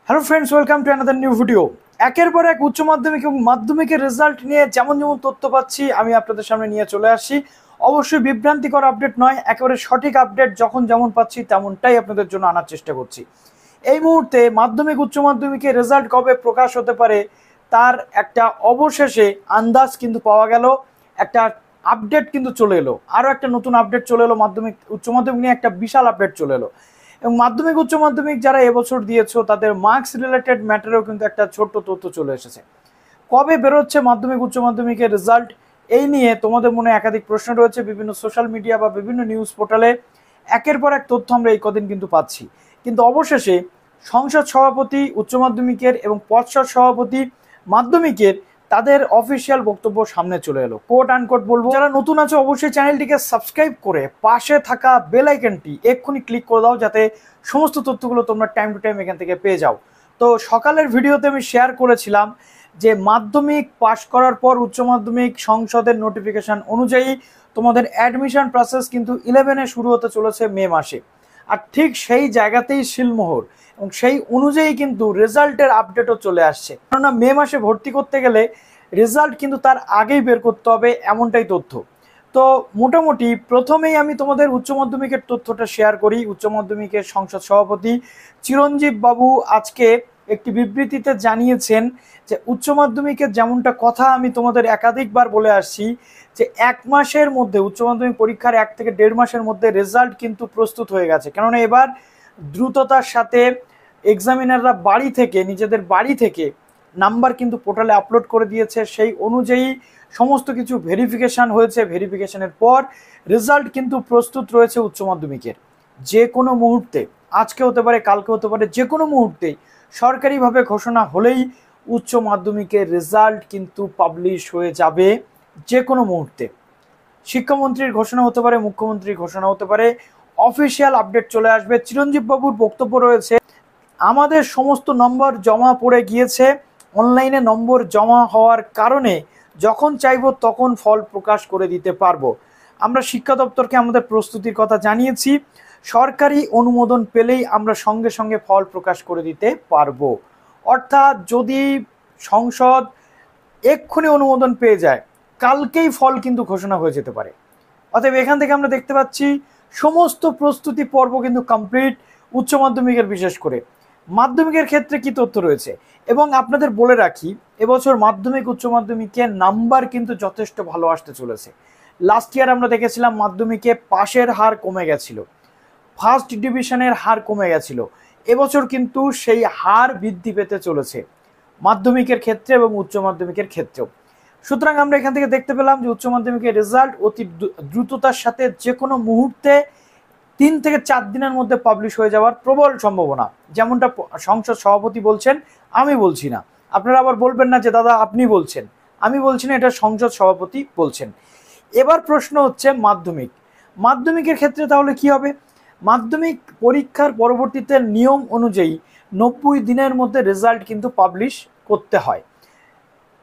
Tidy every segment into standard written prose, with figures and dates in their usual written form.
Hello friends, welcome to another new video. একের পর এক উচ্চ মাধ্যমিক এবং মাধ্যমিকের রেজাল্ট নিয়ে যেমন যেমন তথ্য পাচ্ছি আমি আপনাদের সামনে নিয়ে চলে আসছি। অবশ্যই বিভ্রান্তিকর আপডেট নয়, একেবারে সঠিক আপডেট যখন যেমন পাচ্ছি তেমনটাই আপনাদের জন্য আনার চেষ্টা করছি। এই মুহূর্তে মাধ্যমিক উচ্চ মাধ্যমিকের রেজাল্ট কবে প্রকাশ হতে পারে তার একটা অবশেষে আন্দাজ কিন্তু পাওয়া গেল। একটা আপডেট কিন্তু চলে এলো, আরও একটা নতুন আপডেট চলে এলো। মাধ্যমিক উচ্চ মাধ্যমিক নিয়ে একটা বিশাল আপডেট চলে এলো এবং মাধ্যমিক উচ্চ মাধ্যমিক যারা এবছর দিয়েছো তাদের মার্কস রিলেটেড ম্যাটারেও কিন্তু একটা ছোট্ট তথ্য চলে এসেছে। কবে বেরোচ্ছে মাধ্যমিক উচ্চ মাধ্যমিকের রেজাল্ট, এই নিয়ে তোমাদের মনে একাধিক প্রশ্ন রয়েছে। বিভিন্ন সোশ্যাল মিডিয়া বা বিভিন্ন নিউজ পোর্টালে একের পর এক তথ্য আমরা এই কদিন কিন্তু পাচ্ছি, কিন্তু অবশেষে সংসদ সভাপতি উচ্চ মাধ্যমিকের এবং পর্ষদ সভাপতি মাধ্যমিকের তাদের অফিসিয়াল বক্তব্য সামনে চলে এলো। কোট আনকোট বলবো, যারা নতুন আছো অবশ্যই চ্যানেলটিকে সাবস্ক্রাইব করে পাশে থাকা বেল আইকনটি এক্ষুনি ক্লিক করে দাও, যাতে সমস্ত তথ্যগুলো তোমরা টাইম টু টাইম এখান থেকে পেয়ে যাও। তো সকালের ভিডিওতে আমি শেয়ার করেছিলাম যে মাধ্যমিক পাশ করার পর উচ্চ মাধ্যমিক সংসদের নোটিফিকেশন অনুযায়ী তোমাদের অ্যাডমিশন প্রসেস কিন্তু 11-এ শুরু হতে চলেছে মে মাসে। আর ঠিক সেই জায়গাতেই শিলমোহর এবং সেই অনুযায়ী কিন্তু রেজাল্টের আপডেটও চলে আসছে। কেননা মে মাসে ভর্তি করতে গেলে রেজাল্ট কিন্তু তার আগেই বের করতে হবে, এমনটাই তথ্য। তো মোটামুটি প্রথমেই আমি তোমাদের উচ্চ মাধ্যমিকের তথ্যটা শেয়ার করি। উচ্চ মাধ্যমিকের সংসদ সভাপতি চিরঞ্জীব বাবু আজকে একটি বিবৃতিতে জানিয়েছেন যে উচ্চ মাধ্যমিকের যেমনটা কথা আমি তোমাদের একাধিকবার বলে আসছি যে 1 মাসের মধ্যে উচ্চ মাধ্যমিক পরীক্ষার 1 থেকে 1.5 মাসের মধ্যে রেজাল্ট কিন্তু প্রস্তুত হয়ে গেছে। কেননা এবার দ্রুততার সাথে এক্সামিনাররা নিজেদের বাড়ি থেকে নাম্বার কিন্তু পোর্টালে আপলোড করে দিয়েছে। সেই অনুযায়ী সমস্ত কিছু ভেরিফিকেশান হয়েছে। ভেরিফিকেশানের পর রেজাল্ট কিন্তু প্রস্তুত রয়েছে উচ্চ মাধ্যমিকের। যে কোনো মুহূর্তে, আজকে হতে পারে, কালকে হতে পারে, যে কোনো মুহূর্তেই সরকারিভাবে ঘোষণা হলেই উচ্চ মাধ্যমিকের রেজাল্ট কিন্তু পাবলিশ হয়ে যাবে। যে কোনো মুহূর্তে শিক্ষামন্ত্রীর ঘোষণা হতে পারে, মুখ্যমন্ত্রীর ঘোষণা হতে পারে, অফিসিয়াল আপডেট চলে আসবে। চিরঞ্জীব বাবুর বক্তব্য রয়েছে, আমাদের সমস্ত নম্বর জমা পড়ে গিয়েছে। অনলাইনে নম্বর জমা হওয়ার কারণে যখন চাইবো তখন ফল প্রকাশ করে দিতে পারবো। আমরা শিক্ষা দপ্তরকে আমাদের প্রস্তুতির কথা জানিয়েছি। সরকারি অনুমোদন পেলেই আমরা সঙ্গে সঙ্গে ফল প্রকাশ করে দিতে পারবো। অর্থাৎ যদি সংসদ এক্ষুনি অনুমোদন পেয়ে যায়, কালকেই ফল কিন্তু ঘোষণা হয়ে যেতে পারে। অতএব এখান থেকে আমরা দেখতে পাচ্ছি সমস্ত প্রস্তুতি পর্ব কিন্তু কমপ্লিট উচ্চ মাধ্যমিকের। বিশেষ করে মাধ্যমিকের ক্ষেত্রে কি তথ্য রয়েছে এবং আপনাদের বলে রাখি, এবছর মাধ্যমিক উচ্চ মাধ্যমিকের নাম্বার কিন্তু যথেষ্ট ভালো আসতে চলেছে। লাস্ট ইয়ার আমরা দেখেছিলাম মাধ্যমিকে পাশের হার কমে গেছিল, ফার্স্ট ডিভিশনের হার কমে গেছিল। এবছর কিন্তু সেই হার বৃদ্ধি পেতে চলেছে মাধ্যমিকের ক্ষেত্রে এবং উচ্চ মাধ্যমিকের ক্ষেত্রেও। সুতরাং আমরা এখান থেকে দেখতে পেলাম যে উচ্চ মাধ্যমিকের রেজাল্ট অতি দ্রুততার সাথে যে কোনো মুহূর্তে 3 থেকে 4 দিনের মধ্যে পাবলিশ হয়ে যাওয়ার প্রবল সম্ভাবনা, যেমনটা সংসদ সভাপতি বলছেন। আমি বলছি না, আপনারা আবার বলবেন না যে দাদা আপনি বলছেন। আমি বলছি না, এটা সংসদ সভাপতি বলছেন। এবার প্রশ্ন হচ্ছে মাধ্যমিকের ক্ষেত্রে তাহলে কি হবে? মাধ্যমিক পরীক্ষার পরবর্তীতে নিয়ম অনুযায়ী 90 দিনের মধ্যে রেজাল্ট কিন্তু পাবলিশ করতে হয়।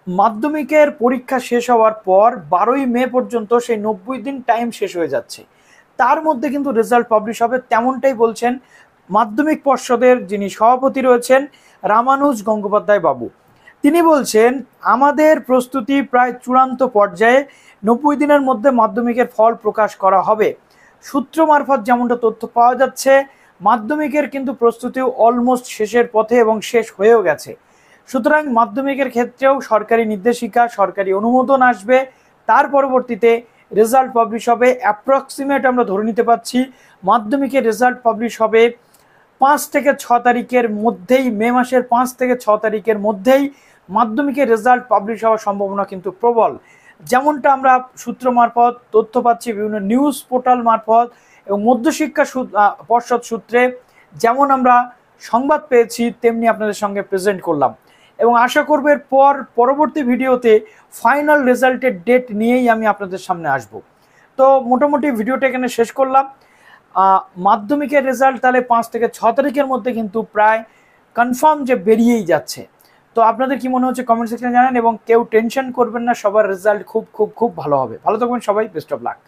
মাধ্যমিকের পরীক্ষা শেষ হওয়ার পর 12ই মে পর্যন্ত সেই 90 দিন টাইম শেষ হয়ে যাচ্ছে, তার মধ্যে কিন্তু রেজাল্ট পাবলিশ হবে, তেমনটাই বলছেন মাধ্যমিক পর্ষদের যিনি সভাপতি রয়েছেন রামানুজ গঙ্গোপাধ্যায় বাবু। তিনি বলছেন আমাদের প্রস্তুতি প্রায় চূড়ান্ত পর্যায়ে, 90 দিনের মধ্যে মাধ্যমিকের ফল প্রকাশ করা হবে। সূত্র মারফত যেমনটা তথ্য পাওয়া যাচ্ছে, মাধ্যমিকের কিন্তু প্রস্তুতিও অলমোস্ট শেষের পথে এবং শেষ হয়েও গেছে। সুতরাং মাধ্যমিকের ক্ষেত্রেও সরকারি নির্দেশিকা, সরকারি অনুমোদন আসবে, তার পরবর্তীতে রেজাল্ট পাবলিশ হবে। অ্যাপ্রক্সিমেট আমরা ধরে নিতে পারছি মাধ্যমিকের রেজাল্ট পাবলিশ হবে 5 থেকে 6 তারিখের মধ্যেই। মে মাসের 5 থেকে 6 তারিখের মধ্যেই মাধ্যমিকের রেজাল্ট পাবলিশ হওয়ার সম্ভাবনা কিন্তু প্রবল। যেমনটা আমরা সূত্র মারফত তথ্য পাচ্ছি, বিভিন্ন নিউজ পোর্টাল মারফত এবং মধ্যশিক্ষা পর্ষদ সূত্রে যেমন আমরা সংবাদ পেয়েছি, তেমনি আপনাদের সঙ্গে প্রেজেন্ট করলাম এবং আশা করব পরবর্তী ভিডিওতে ফাইনাল রেজাল্টের ডেট নিয়েই আমি আপনাদের সামনে আসব। তো মোটামুটি ভিডিওটা এখানে শেষ করলাম। মাধ্যমিকের রেজাল্ট তাহলে 5 থেকে 6 তারিখের মধ্যে কিন্তু প্রায় কনফার্ম যে বেরিয়েই যাচ্ছে। তো আপনাদের কি মনে হচ্ছে কমেন্ট সেকশনে জানান এবং কেউ টেনশন করবেন না, সবার রেজাল্ট খুব খুব খুব ভালো হবে। ভালো থাকবেন সবাই, বেস্ট অফ লাক।